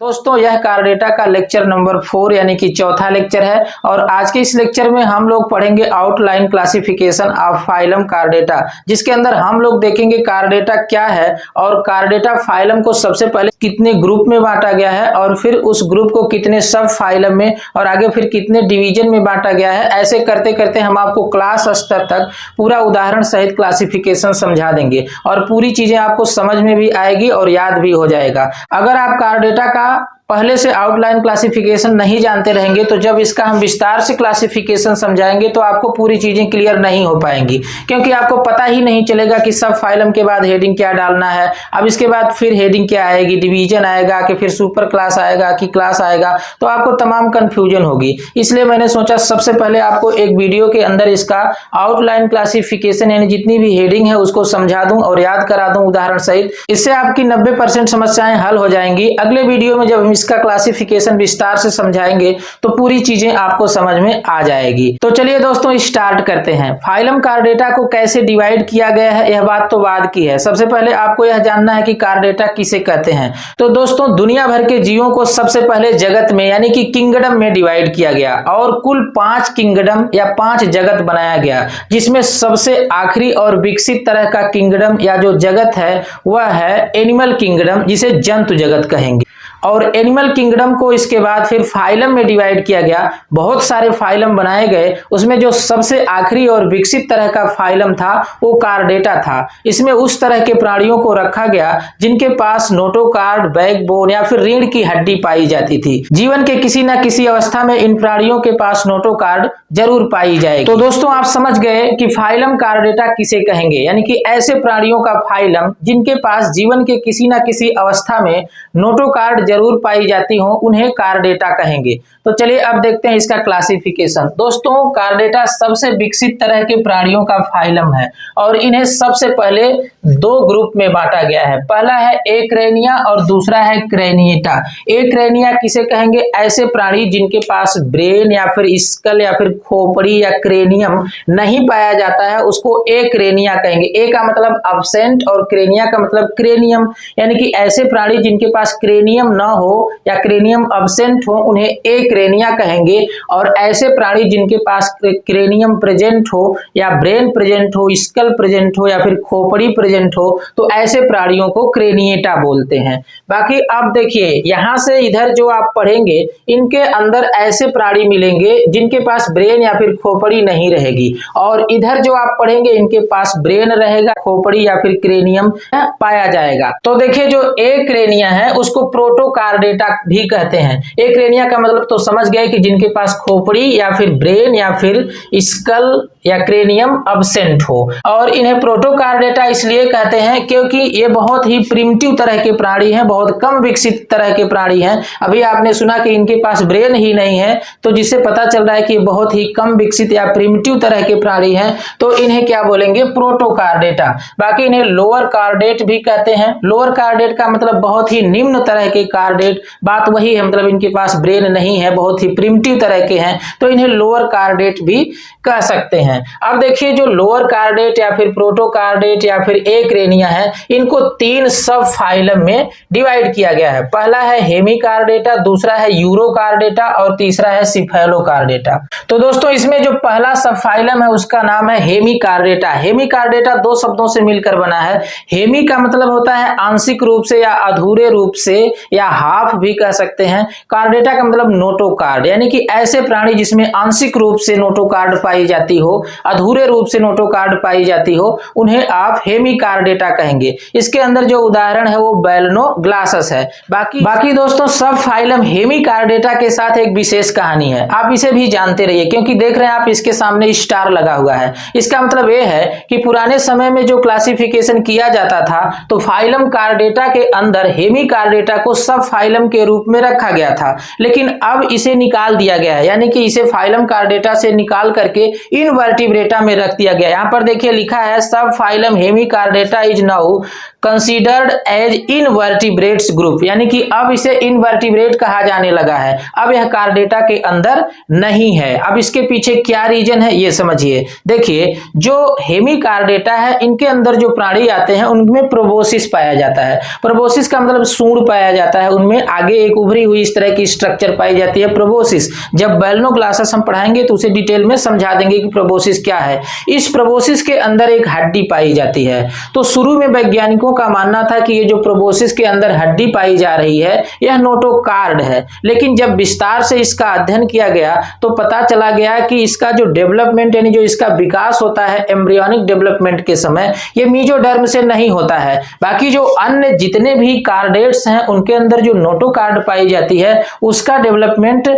दोस्तों यह कार्डेटा का लेक्चर नंबर 4 यानी कि चौथा लेक्चर है और आज के इस लेक्चर में हम लोग पढ़ेंगे outline classification of phylum chordata, जिसके अंदर हम लोग देखेंगे कार्डेटा क्या है और कार्डेटा फाइलम को सबसे पहले कितने ग्रुप में बांटा गया है और फिर उस ग्रुप को कितने सब फाइलम में और आगे फिर कितने डिवीजन में बांटा गया है। ऐसे करते करते हम आपको क्लास स्तर तक पूरा उदाहरण सहित क्लासिफिकेशन समझा देंगे और पूरी चीजें आपको समझ में भी आएगी और याद भी हो जाएगा। अगर आप कार्डेटा का पहले से आउटलाइन क्लासिफिकेशन नहीं जानते रहेंगे तो जब इसका हम विस्तार से क्लासिफिकेशन समझाएंगे तो आपको पूरी चीजें क्लियर नहीं हो पाएंगी, क्योंकि आपको पता ही नहीं चलेगा कि सब फाइलम के बाद हेडिंग क्या डालना है, अब इसके बाद फिर हेडिंग क्या आएगी, डिवीजन आएगा कि फिर सुपर क्लास आएगा कि क्लास आएगा, तो आपको तमाम कंफ्यूजन होगी। इसलिए मैंने सोचा सबसे पहले आपको एक वीडियो के अंदर इसका आउटलाइन क्लासिफिकेशन यानी जितनी भी हेडिंग है उसको समझा दूं और याद करा दूं उदाहरण सहित। इससे आपकी 90% समस्याएं हल हो जाएंगी। अगले वीडियो में जब इसका क्लासिफिकेशन विस्तार से समझाएंगे तो पूरी चीजें आपको समझ में आ जाएगी। तो चलिए दोस्तों स्टार्ट करते हैं। फाइलम कार्डेटा को कैसे डिवाइड किया गया है यह बात तो बाद की है, सबसे पहले आपको यह जानना है कि कार्डेटा किसे कहते हैं। तो दोस्तों दुनिया भर के जीवों को सबसे पहले जगत में यानी कि किंगडम में डिवाइड किया गया और कुल 5 किंगडम या 5 जगत बनाया गया, जिसमें सबसे आखिरी और विकसित तरह का किंगडम या जो जगत है वह है एनिमल किंगडम, जिसे जंतु जगत कहेंगे। और एनिमल किंगडम को इसके बाद फिर फाइलम में डिवाइड किया गया, बहुत सारे फाइलम बनाए गए, उसमें जो सबसे आखिरी और विकसित तरह का फाइलम था वो कार्डेटा था। इसमें उस तरह के प्राणियों को रखा गया जिनके पास नोटोकार्ड, बैकबोन या फिर रीढ़ की हड्डी पाई जाती थी। जीवन के किसी न किसी अवस्था में इन प्राणियों के पास नोटोकार्ड जरूर पाई जाएगी। तो दोस्तों आप समझ गए कि फाइलम कार्डेटा किसे कहेंगे, यानी कि ऐसे प्राणियों का फाइलम जिनके पास जीवन के किसी न किसी अवस्था में नोटोकार्ड जरूर पाई जाती हो, उन्हें कार्डेटा कहेंगे। तो चलिए अब देखते हैं इसका क्लासिफिकेशन। दोस्तों कार्डेटा सबसे विकसित तरह के प्राणियों का फाइलम है और इन्हें सबसे पहले 2 ग्रुप में बांटा गया है। पहला है एक्रेनिया और दूसरा है क्रेनिएटा। एक्रेनिया किसे कहेंगे? ऐसे प्राणी जिनके पास ब्रेन या फिर स्कल या फिर खोपड़ी या क्रेनियम नहीं पाया जाता है उसको एक्रेनिया कहेंगे। ए का मतलब अब्सेंट और क्रेनिया का मतलब क्रेनियम, यानी कि ऐसे प्राणी जिनके पास क्रेनियम न हो या क्रेनियम अब्सेंट हो उन्हें एक्रेनिया कहेंगे। और ऐसे प्राणी जिनके पास क्रेनियम प्रेजेंट हो या ब्रेन प्रेजेंट हो, स्कल प्रेजेंट हो या फिर खोपड़ी प्रेजेंट हो तो ऐसे प्राणियों को क्रेनिएटा बोलते हैं। बाकी अब देखिए यहां से इधर जो आप पढ़ेंगे इनके अंदर ऐसे प्राणी मिलेंगे जिनके पास ब्रेन या फिर खोपड़ी नहीं रहेगी, और इधर जो आप पढ़ेंगे इनके पास ब्रेन रहेगा, खोपड़ी या फिर क्रेनियम पाया जाएगा। तो देखिए जो एक्रेनिया है उसको प्रोटोकार्डेटा भी कहते हैं। एक्रेनिया का मतलब तो समझ गए कि जिनके पास खोपड़ी या फिर ब्रेन या फिर स्कल या क्रेनियम अब्सेंट हो। और इन्हें प्रोटोकार्डेटा इसलिए कहते हैं क्योंकि ये बहुत ही प्रिमिटिव तरह के प्राणी हैं, बहुत कम विकसित तरह के प्राणी हैं। अभी आपने सुना कि इनके पास ब्रेन ही नहीं है, तो जिससे पता चल रहा है कि बहुत ही कम विकसित या प्रिमिटिव तरह के प्राणी हैं, तो इन्हें क्या बोलेंगे? प्रोटोकार्डेटा। बाकी इन्हें लोअर कार्डेट भी कहते हैं। लोअर कार्डेट का मतलब बहुत ही निम्न तरह के कार्डेट, बात वही है, मतलब इनके पास ब्रेन नहीं है, बहुत ही प्रिमिटिव तरह के हैं, तो इन्हें लोअर कार्डेट भी कह सकते हैं। अब देखिए जो लोअर कार्डेट या फिर प्रोटोकार्डेट या फिर एक्रेनिया है, इनको 3 सब फाइलम में डिवाइड किया गया है। पहला है हेमिकार्डेटा, दूसरा है यूरोकार्डेटा और तीसरा है सिफेलोकार्डेटा। तो दोस्तों इसमें जो पहला सब फाइलम है उसका नाम है हेमिकार्डेटा। हेमिकार्डेटा 2 शब्दों से मिलकर बना है। हेमी का मतलब होता है आंशिक रूप से या अधूरे रूप से या हाफ भी कह सकते हैं। कार्डेटा का मतलब नोटोकार्ड, यानी कि ऐसे प्राणी जिसमें आंशिक रूप से नोटोकार्ड पाई जाती हो, अधूरे रूप से नोटोकार्ड पाई जाती हो, उन्हें आप हेमिकार्डेटा कहेंगे। इसके अंदर जो उदाहरण है वो बैलनोग्लासस है। बाकी दोस्तों सब फाइलम हेमिकार्डेटा के साथ एक विशेष कहानी है, आप इसे भी जानते रहिए, क्योंकि देख रहे हैं आप इसके सामने स्टार लगा हुआ है। इसका मतलब यह है कि पुराने समय में जो क्लासिफिकेशन किया जाता था तो फाइलम कार्डेटा के अंदर हेमिकार्डेटा को सब फाइलम के रूप में रखा गया था, लेकिन अब इसे निकाल दिया गया है, यानी कि इसे फाइलम कार्डेटा से निकाल करके इनवर्टिब्रेटा में रख दिया गया। यहाँ पर देखिए लिखा है subphylum Hemichordata is now considered as invertebrates group, यानी कि अब इसे इनवर्टिब्रेट कहा जाने लगा है, अब यह कार्डेटा के अंदर नहीं है। अब इसके पीछे क्या रीजन है ये समझिए। देखिए, जो हेमिकार्डेटा है इनके अंदर जो प्राणी आते हैं उनमें प्रोबोसिस पाया जाता है। प्रोबोसिस का मतलब सूंड पाया जाता है, उनमें आगे एक उभरी हुई इस तरह की स्ट्रक्चर पाई जाती है, प्रोबोसिस। जब बैलनोग्लासस हम पढ़ाएंगे तो उसे डिटेल में समझा देंगे कि प्रोबोसिस क्या है। इस प्रोबोसिस के अंदर एक हड्डी पाई जाती है। तो शुरू में वैज्ञानिकों का मानना था कि ये जो प्रोबोसिस के अंदर हड्डी पाई जा रही है यह नोटोकार्ड है, लेकिन जब विस्तार से इसका अध्ययन किया गया तो पता चला गया कि इसका जो डेवलपमेंट यानी जो इसका विकास होता है एम्ब्रियोनिक डेवलपमेंट के समय, ये मीजोडर्म से नहीं होता है। बाकी जो अन्य जितने भी कार्डेट्स हैं उनके अंदर जो नोटोकार्ड पाई जाती है उसका डेवलपमेंट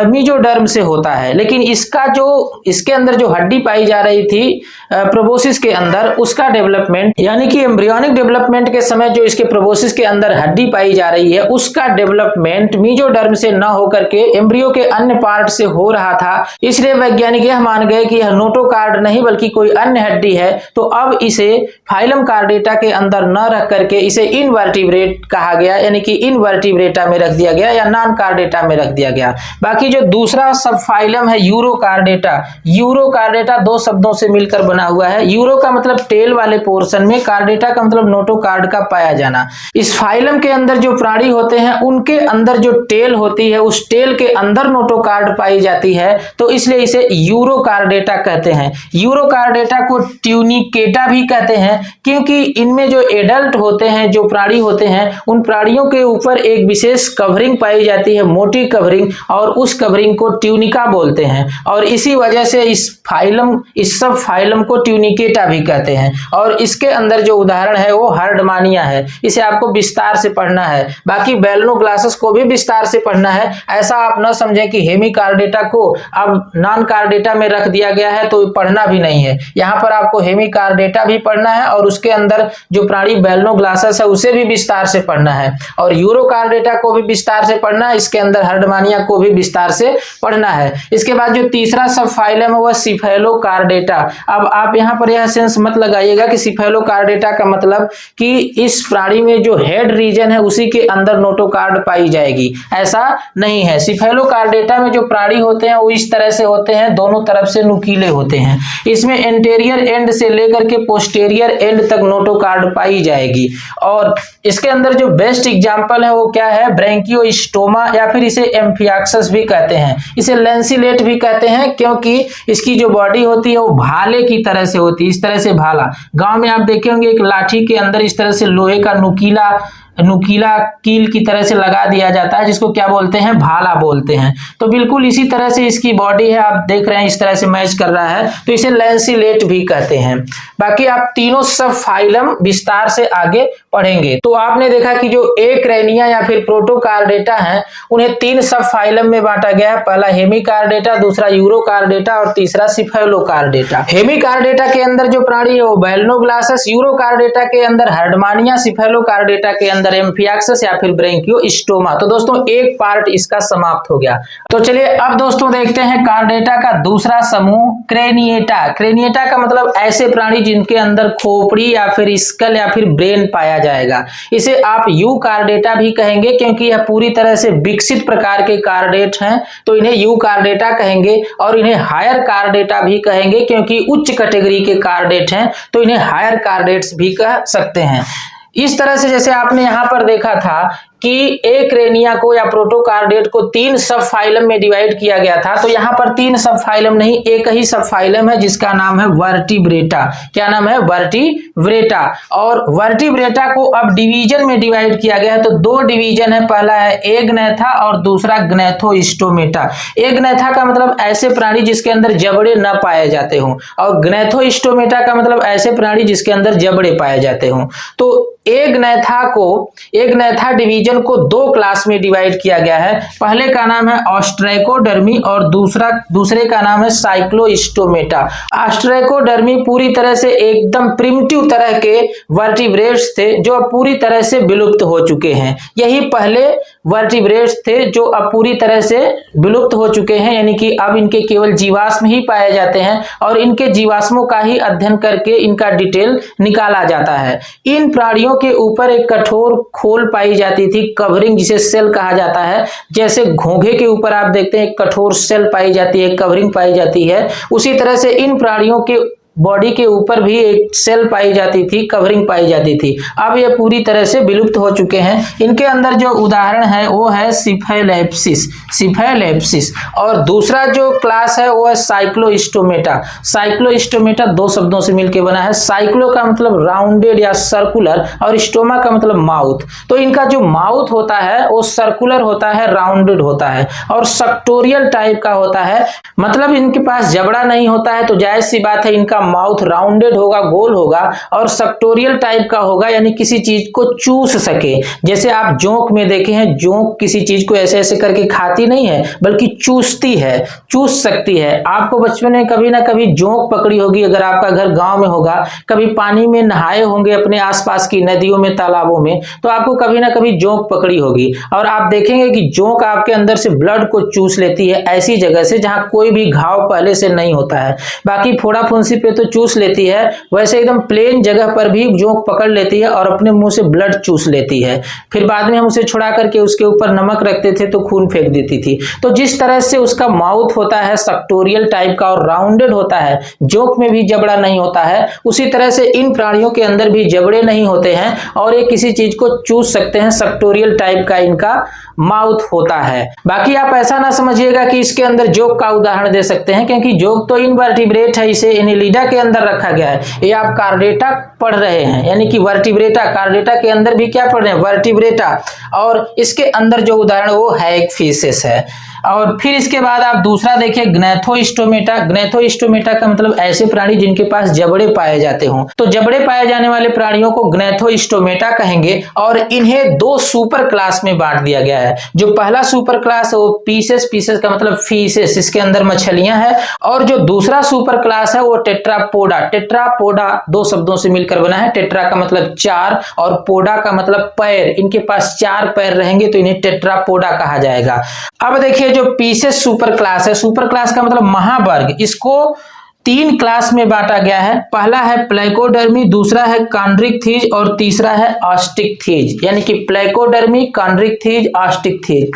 मीजोडर्म से होता है, लेकिन इसके अंदर जो हड्डी पाई जा रही थी प्रोबोसिस के अंदर, उसका डेवलपमेंट यानी कि एम्ब्रियोनिक डेवलपमेंट के समय जो इसके प्रोबोसिस के अंदर हड्डी पाई जा रही है उसका डेवलपमेंट मीजोडर्म से न होकर के एम्ब्रियो के अन्य पार्ट से हो रहा था। इसलिए वैज्ञानिक यह मान गए कि यह नोटोकार्ड नहीं बल्कि कोई अन्य हड्डी है। तो अब इसे फाइलम कार्डेटा के अंदर न रख करके इसे इनवर्टिब्रेट कहा गया, यानी कि इनवर्टिब्रेटा में रख दिया गया या नॉन कार्डेटा में रख दिया गया। बाकी जो दूसरा सब फाइलम है यूरोकार्डेटा, यूरोकार्डेटा दो शब्दों से मिलकर बना हुआ है। यूरो का मतलब टेल वाले पोर्शन में, कार्डेटा का मतलब नोटोकार्ड का पाया जाना। इस फाइलम के अंदर जो प्राणी होते हैं उनके अंदर जो टेल होती है उस टेल के अंदर नोटोकार्ड पाई जाती है, तो इसलिए इसे यूरोकार्डेटा कहते हैं। यूरोकार्डेटा को ट्यूनिकेटा भी कहते हैं क्योंकि इनमें जो एडल्ट होते हैं, जो प्राणी होते हैं, उन प्राणियों के ऊपर एक विशेष कवरिंग पाई जाती है, मोटी कवरिंग, और उस कवरिंग को ट्यूनिका बोलते हैं। और इसी वजह से इस सब फाइलम को ट्यूनिकेटा भी कहते हैं। और इसके अंदर जो उदाहरण है वो हर्डमानिया है, इसे आपको विस्तार से पढ़ना है। बाकी बैलनोग्लासस को भी विस्तार से पढ़ना है। ऐसा आप न समझें कि हेमिकार्डेटा को अब नॉन कार्डेटा में रख दिया गया है तो पढ़ना भी नहीं है। यहाँ पर आपको हेमिकार्डेटा भी पढ़ना है और उसके अंदर जो प्राणी बैलनोग्लासस है उसे भी विस्तार से पढ़ना है, और यूरोकार्डेटा को भी विस्तार से पढ़ना है, इसके अंदर हर्डमानिया को भी विस्तार से पढ़ना है। इसके बाद जो तीसरा सब फाइलम है वह सिफेलोकार्डेटा। अब आप यहाँ पर यह सेंस मत लगाइएगा कि सिफेलोकार्डेटा का मतलब कि इस प्राणी में जो हेड रीजन है उसी के अंदर नोटोकार्ड पाई जाएगी, ऐसा नहीं है। सिफेलोकार्डेटा में जो प्राणी होते हैं वो इस तरह से होते हैं, दोनों तरफ से नुकीले होते हैं। इसमें एंटेरियर एंड से लेकर के पोस्टेरियर एंड तक नोटोकार्ड पाई जाएगी। और इसके अंदर जो बेस्ट एग्जांपल है वो क्या है, ब्रैंकियोस्टोमा, या फिर इसे एम्फियाक्सस भी कहते हैं, इसे लेंसिलेट भी कहते हैं क्योंकि इसकी जो बॉडी होती है वो भाले की तरह से होती है, इस तरह से भाला। गांव में आप देखे होंगे एक लाठी के अंदर इस तरह से लोहे का नुकीला कील की तरह से लगा दिया जाता है, जिसको क्या बोलते हैं, भाला बोलते हैं। तो बिल्कुल इसी तरह से इसकी बॉडी है, आप देख रहे हैं इस तरह से मैच कर रहा है, तो इसे लेंसिलेट भी कहते हैं। बाकी आप तीनों सब फाइलम विस्तार से आगे पढ़ेंगे। तो आपने देखा कि जो एक्रेनिया या फिर प्रोटोकार्डेटा है उन्हें तीन सब फाइलम में बांटा गया है। पहला हेमिकार्डेटा, दूसरा यूरोकार्डेटा और तीसरा सिफेलोकार्डेटा। हेमिकार्डेटा के अंदर जो प्राणी है वो बैलनोग्लासस, यूरोकार्डेटा के अंदर हर्डमानिया, सिफेलोकार्डेटा के अंदर एम्फियाक्सस या फिर ब्रैंकियोस्टोमा। तो दोस्तों एक पार्ट इसका समाप्त हो गया। तो चलिए अब दोस्तों देखते हैं कार्डेटा का दूसरा समूह, क्रेनिएटा। क्रेनिएटा का मतलब ऐसे प्राणी जिनके अंदर खोपड़ी या फिर स्कल या फिर ब्रेन पाया जाएगा। इसे आप यूकार्डेटा भी कहेंगे क्योंकि यह पूरी तरह से विकसित प्रकार के कार्डेट हैं, तो इन्हें यूकार्डेटा कहेंगे। और इन्हें हायर कार्डेटा भी कहेंगे क्योंकि उच्च कैटेगरी के कार्डेट हैं, तो इन्हें हायर कार्डेट्स भी कह सकते हैं। इस तरह से जैसे आपने यहां पर देखा था कि एक्रेनिया को या प्रोटोकार्डेट को तीन सब फाइलम में डिवाइड किया गया था, तो यहाँ पर तीन सब फाइलम नहीं, एक ही सब फाइलम है जिसका नाम है वर्टिब्रेटा। क्या नाम है, वर्टिब्रेटा। और वर्टिब्रेटा को अब डिवीजन में डिवाइड किया गया है, तो दो डिवीजन है, पहला है एग्नैथा और दूसरा ग्नैथोस्टोमेटा। एग्नैथा का मतलब ऐसे प्राणी जिसके अंदर जबड़े न पाए जाते हों, और ग्नैथोस्टोमेटा का मतलब ऐसे प्राणी जिसके अंदर जबड़े पाए जाते हों। तो एग्नैथा डिवीजन को दो क्लास में डिवाइड किया गया है। पहले का नाम है ऑस्ट्रैकोडर्मी और दूसरे का नाम है साइक्लोस्टोमेटा। ऑस्ट्रैकोडर्मी पूरी तरह से एकदम प्रिमिटिव तरह के वर्टिब्रेट्स थे जो अब पूरी तरह से विलुप्त हो चुके हैं। यही पहले वर्टिब्रेट्स थे जो अब पूरी तरह से विलुप्त हो चुके हैं, यानी कि अब इनके केवल जीवाश्म ही पाए जाते हैं और इनके जीवाश्मों का ही अध्ययन करके इनका डिटेल निकाला जाता है। इन प्राणियों के ऊपर एक कठोर खोल पाई जाती थी, कवरिंग जिसे सेल कहा जाता है। जैसे घोंघे के ऊपर आप देखते हैं एक कठोर सेल पाई जाती है, कवरिंग पाई जाती है, उसी तरह से इन प्राणियों के बॉडी के ऊपर भी एक सेल पाई जाती थी, कवरिंग पाई जाती थी। अब ये पूरी तरह से विलुप्त हो चुके हैं। इनके अंदर जो उदाहरण है वो है सिफेलेप्सिस, सिफेलेप्सिस। और दूसरा जो क्लास है वो है साइक्लोस्टोमेटा। साइक्लोस्टोमेटा दो शब्दों से मिलकर बना है। साइक्लो का मतलब राउंडेड या सर्कुलर और स्टोमा का मतलब माउथ। तो इनका जो माउथ होता है वो सर्कुलर होता है, राउंडेड होता है और सेक्टोरियल टाइप का होता है। मतलब इनके पास जबड़ा नहीं होता है, तो जायज सी बात है इनका माउथ राउंडेड होगा, गोल होगा और सेक्टोरियल टाइप का होगा, यानी किसी चीज को चूस सके। जैसे आप जोंक में देखे हैं, जोंक किसी चीज को ऐसे ऐसे करके खाती नहीं है बल्कि चूसती है, चूस सकती है। आपको बचपन में कभी ना कभी जोंक पकड़ी होगी, अगर आपका घर गांव में होगा, कभी पानी में नहाए होंगे अपने आसपास की नदियों में, तालाबों में, तो आपको कभी ना कभी जोंक पकड़ी होगी और आप देखेंगे कि जोंक आपके अंदर से ब्लड को चूस लेती है ऐसी जगह से जहां कोई भी घाव पहले से नहीं होता है। बाकी फोड़ा फुंसी पे तो चूस लेती है, वैसे एकदम प्लेन जगह पर भी जोंक पकड़ लेती है और अपने मुंह से ब्लड चूस लेती है। फिर बाद में हम उसे छुड़ा करके उसके ऊपर नमक रखते थे तो खून फेंक देती थी। तो जिस तरह से उसका माउथ होता है सेक्टोरियल टाइप का और राउंडेड होता है, जोंक में भी जबड़ा नहीं होता है, उसी तरह से इन प्राणियों के अंदर भी जबड़े नहीं होते हैं और ये किसी चीज को चूस सकते हैं। सेक्टोरियल टाइप का इनका माउथ होता है। बाकी आप ऐसा ना समझिएगा कि इसके अंदर जोंक का उदाहरण दे सकते हैं, क्योंकि जोंक तो इनवर्टिब्रेट है, इसे एनिलिडा के अंदर रखा गया है। ये आप कार्डेटा पढ़ रहे हैं, यानी कि वर्टिब्रेटा, कार्डेटा के अंदर भी क्या पढ़ रहे हैं, वर्टिब्रेटा, और इसके अंदर जो उदाहरण वो है एक फीसेस है। और फिर इसके बाद आप दूसरा देखिए ग्नैथोस्टोमेटा। ग्नैथोस्टोमेटा का मतलब ऐसे प्राणी जिनके पास जबड़े पाए जाते हों, तो जबड़े पाए जाने वाले प्राणियों को ग्नैथोस्टोमेटा कहेंगे और इन्हें दो सुपर क्लास में बांट दिया गया है। जो पहला सुपर क्लास है वो पीसेस, पीसेस का मतलब फीसेस, इसके अंदर मछलियां हैं, और जो दूसरा सुपर क्लास है वो टेट्रापोडा। टेट्रापोडा दो शब्दों से मिलकर बना है, टेट्रा का मतलब चार और पोडा का मतलब पैर, इनके पास चार पैर रहेंगे तो इन्हें टेट्रापोडा कहा जाएगा। अब देखिए जो पीसेस सुपर क्लास है, सुपर क्लास का मतलब महावर्ग, इसको तीन क्लास में बांटा गया है। पहला है प्लेकोडर्मी, दूसरा है कॉन्ड्रिक्थिज और तीसरा है ऑस्टिकथिज, यानी कि प्लेकोडर्मी, कॉन्ड्रिक्थिज, ऑस्टिकथिज।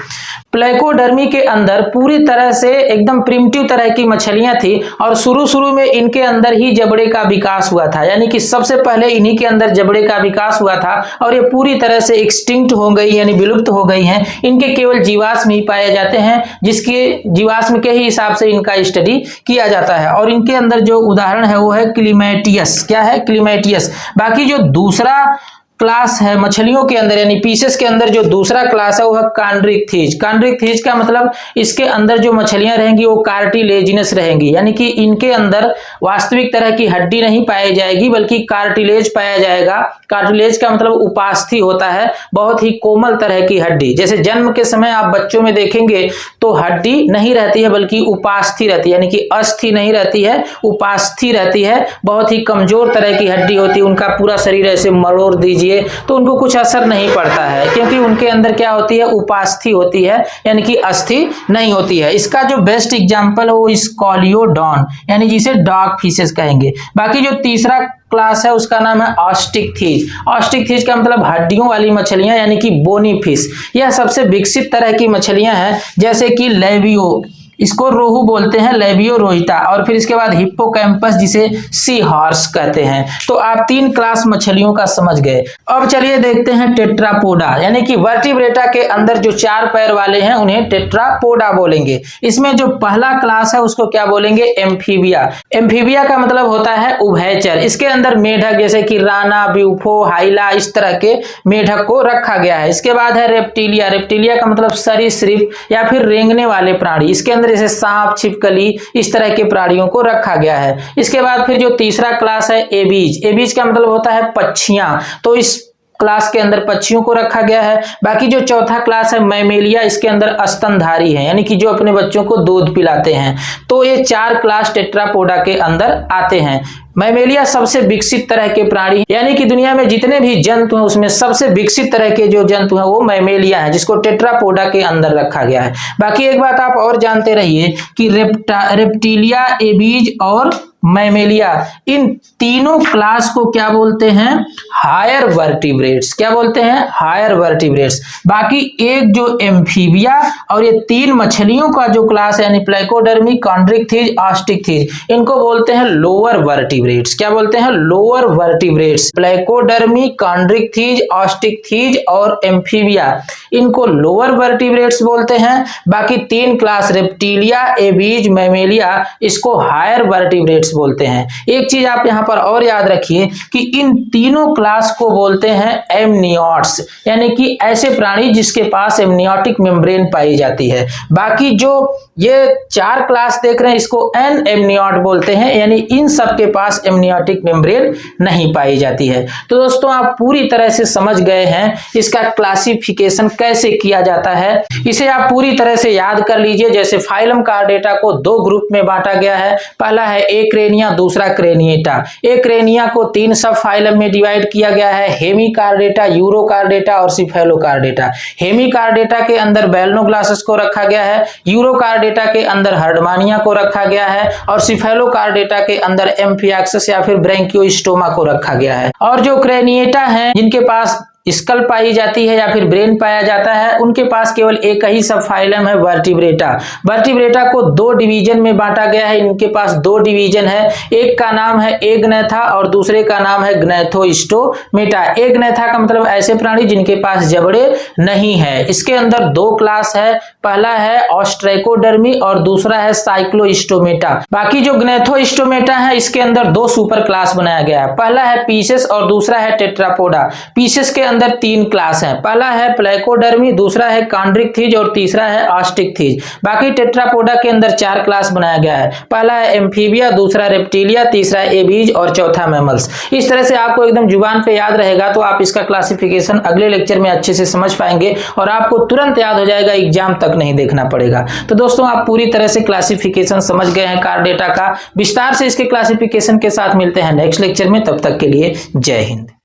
प्लेकोडर्मी के अंदर पूरी तरह से एकदम प्रिमिटिव तरह की मछलियां थी और शुरू में इनके अंदर ही जबड़े का विकास हुआ था, यानी कि सबसे पहले इन्हीं के अंदर जबड़े का विकास हुआ था और ये पूरी तरह से एक्सटिंक्ट हो गई, यानी विलुप्त हो गई हैं। इनके केवल जीवाश्म ही पाए जाते हैं, जिसके जीवाश्म के ही हिसाब से इनका स्टडी किया जाता है। और इनके अंदर जो उदाहरण है वो है क्लीमेटियस। क्या है? क्लीमेटियस। बाकी जो दूसरा क्लास है मछलियों के अंदर यानी पीसेस के अंदर जो दूसरा क्लास है वो है कॉन्ड्रिक्थिज। कॉन्ड्रिक्थिज का मतलब इसके अंदर जो मछलियां रहेंगी वो कार्टिलेजिनस रहेंगी, यानी कि इनके अंदर वास्तविक तरह की हड्डी नहीं पाई जाएगी बल्कि कार्टिलेज पाया जाएगा। कार्टिलेज का मतलब उपास्थि होता है, बहुत ही कोमल तरह की हड्डी। जैसे जन्म के समय आप बच्चों में देखेंगे तो हड्डी नहीं रहती है बल्कि उपास्थि रहती है, यानी कि अस्थि नहीं रहती है, उपास्थि रहती है। बहुत ही कमजोर तरह की हड्डी होती है, उनका पूरा शरीर ऐसे मरोड़ दीजिए तो उनको कुछ असर नहीं पड़ता है, क्योंकि उनके अंदर क्या होती है, उपास्थि होती है, यानी कि अस्थि नहीं होती है। इसका जो बेस्ट एग्जांपल है वो स्कॉलियोडॉन, यानी जिसे डॉग फिशेस कहेंगे। बाकी जो तीसरा क्लास है उसका नाम है ऑस्टिकथिज। ऑस्टिकथिज का मतलब हड्डियों वाली मछलियां, यानी कि बोनी फिश। यह सबसे विकसित तरह की मछलियां हैं, जैसे कि लेबियो, इसको रोहू बोलते हैं, लेबियो रोहिता, और फिर इसके बाद हिप्पोकैम्पस जिसे सी हॉर्स कहते हैं। तो आप तीन क्लास मछलियों का समझ गए। अब चलिए देखते हैं टेट्रापोडा, यानी कि वर्टिब्रेटा के अंदर जो चार पैर वाले हैं उन्हें टेट्रापोडा बोलेंगे। इसमें जो पहला क्लास है उसको क्या बोलेंगे, एम्फीबिया। एम्फीबिया का मतलब होता है उभयचर। इसके अंदर मेढक जैसे कि राना, ब्यूफो, हाइला, इस तरह के मेढक को रखा गया है। इसके बाद है रेप्टिलिया। रेप्टिलिया का मतलब सरीसृप या फिर रेंगने वाले प्राणी। इसके अंदर जैसे सांप, छिपकली, इस तरह के प्राणियों को रखा गया है। इसके बाद फिर जो तीसरा क्लास है एबीज। एबीज का मतलब होता है पक्षियां। तो इस क्लास के अंदर पक्षियों को रखा गया है। बाकी जो चौथा क्लास है मैमेलिया, इसके अंदर स्तनधारी है, यानी कि जो अपने बच्चों को दूध पिलाते हैं। तो ये 4 क्लास टेट्रापोडा के अंदर आते हैं। मैमेलिया सबसे विकसित तरह के प्राणी, यानी कि दुनिया में जितने भी जंतु हैं उसमें सबसे विकसित तरह के जो जंतु हैं वो मैमेलिया हैं, जिसको टेट्रापोडा के अंदर रखा गया है। बाकी एक बात आप और जानते रहिए कि रेप्टिलिया, एबीज और मैमेलिया, इन तीनों क्लास को क्या बोलते हैं? Higher vertebrates. क्या बोलते हैं? Higher vertebrates. बाकी एक जो एम्फीबिया और ये 3 मछलियों का जो क्लास है, यानी प्लेकोडर्मी, कॉन्ड्रिक्थिज, ऑस्टिकथिज, इनको बोलते हैं लोअर वर्टिब्रेट्स। क्या बोलते हैं? Lower vertebrates. प्लेकोडर्मी, कॉन्ड्रिक्थिज, ऑस्टिकथिज और एम्फीबिया, इनको लोअर वर्टिब्रेट्स बोलते हैं। बाकी 3 क्लास रेप्टिलिया, एबीज, मैमेलिया, इसको हायर वर्टिब्रेट्स बोलते हैं। एक चीज आप यहां पर और याद रखिए कि इन तीनों क्लास को बोलते हैं एमनियोट्स, यानी कि ऐसे प्राणी जिसके पास एमनियोटिक मेम्ब्रेन पाई जाती है। बाकी जो ये 4 क्लास देख रहे हैं इसको एन एमनियोट बोलते हैं, यानी इन सब के पास एमनियोटिक मेम्ब्रेन नहीं पाई जाती है। तो दोस्तों आप पूरी तरह से समझ गए हैं इसका क्लासिफिकेशन कैसे किया जाता है। इसे आप पूरी तरह से याद कर लीजिए। जैसे फाइलम कार्डेटा को 2 ग्रुप में बांटा गया है। पहला है एक्रेनिया, दूसरा क्रेनिएटा। एक्रेनिया को 3 सब फाइलम में डिवाइड किया गया है, हेमिकार्डेटा, यूरोकार्डेटा और सिफेलोकार्डेटा। हेमिकार्डेटा के अंदर बैलनोग्लासस को रखा गया है, यूरोकार्डेटा के अंदर हर्डमानिया को रखा गया है और सिफेलोकार्डेटा के अंदर एम्फियाक्सिस या फिर ब्रैंकियोस्टोमा को रखा गया है। और जो क्रेनिएटा है, जिनके पास स्कल पाई जाती है या फिर ब्रेन पाया जाता है, उनके पास केवल एक ही सब फाइलम है, वर्टिब्रेटा। वर्टिब्रेटा को 2 डिवीजन में बांटा गया है। इनके पास 2 डिवीजन है, एक का नाम है एग्नेथा और दूसरे का नाम है ग्नैथोस्टोमेटा। एग्नेथा का मतलब ऐसे प्राणी जिनके पास जबड़े नहीं है। इसके अंदर 2 क्लास है, पहला है ऑस्ट्रेकोडर्मी और दूसरा है साइक्लोस्टोमेटा। बाकी जो ग्नैथोस्टोमेटा है, इसके अंदर 2 सुपर क्लास बनाया गया है, पहला है पीसेस और दूसरा है टेट्रापोडा। पीसेस के अंदर 3 क्लास हैं, पहला है प्लेकोडर्मी, दूसरा है कॉन्ड्रिक्थिज और तीसरा है ऑस्टिकथिज। बाकी टेट्रापोडा के अंदर 4 क्लास बनाया गया है, पहला है एम्फीबिया, दूसरा रेप्टिलिया, तीसरा एबीज और चौथा मैमल्स। इस तरह से आपको एकदम जुबान पे याद रहेगा तो आप इसका क्लासिफिकेशन अगले लेक्चर में अच्छे से समझ पाएंगे और आपको तुरंत याद हो जाएगा, एग्जाम तक नहीं देखना पड़ेगा। तो दोस्तों आप पूरी तरह से क्लासिफिकेशन समझ गए हैं कार्डेटा का। विस्तार से इसके क्लासिफिकेशन के साथ मिलते हैं नेक्स्ट लेक्चर में। तब तक के लिए जय हिंद।